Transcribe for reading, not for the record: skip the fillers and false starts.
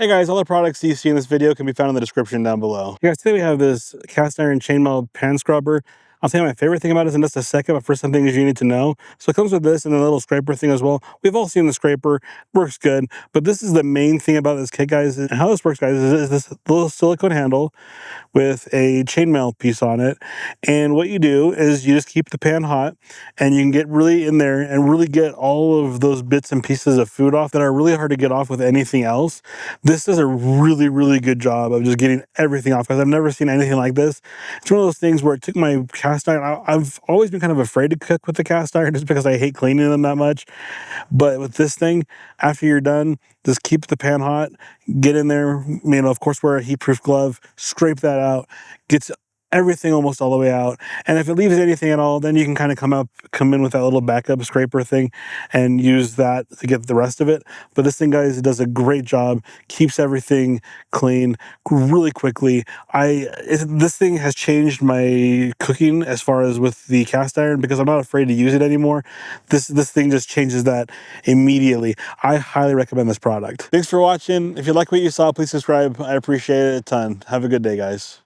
Hey guys, all the products you see in this video can be found in the description down below. Hey guys, today we have this cast iron chainmail pan scrubber. I'll tell you my favorite thing about it in just a second, but first some things you need to know. So it comes with this and a little scraper thing as well. We've all seen the scraper, works good, but this is the main thing about this kit, guys. And how this works, guys, is this little silicone handle with a chainmail piece on it. And what you do is you just keep the pan hot and you can get really in there and really get all of those bits and pieces of food off that are really hard to get off with anything else. This does a really, really good job of just getting everything off, because I've never seen anything like this. It's one of those things where it took my cast iron. I've always been kind of afraid to cook with the cast iron just because I hate cleaning them that much. But with this thing, after you're done, just keep the pan hot, get in there, of course, wear a heat-proof glove, scrape that out, gets everything almost all the way out. And if it leaves anything at all, then you can kind of come in with that little backup scraper thing and use that to get the rest of it. But this thing, guys, it does a great job, keeps everything clean really quickly. This thing has changed my cooking as far as with the cast iron, because I'm not afraid to use it anymore. This thing just changes that immediately. I highly recommend this product. Thanks for watching. If you like what you saw, please subscribe. I appreciate it a ton. Have a good day, guys.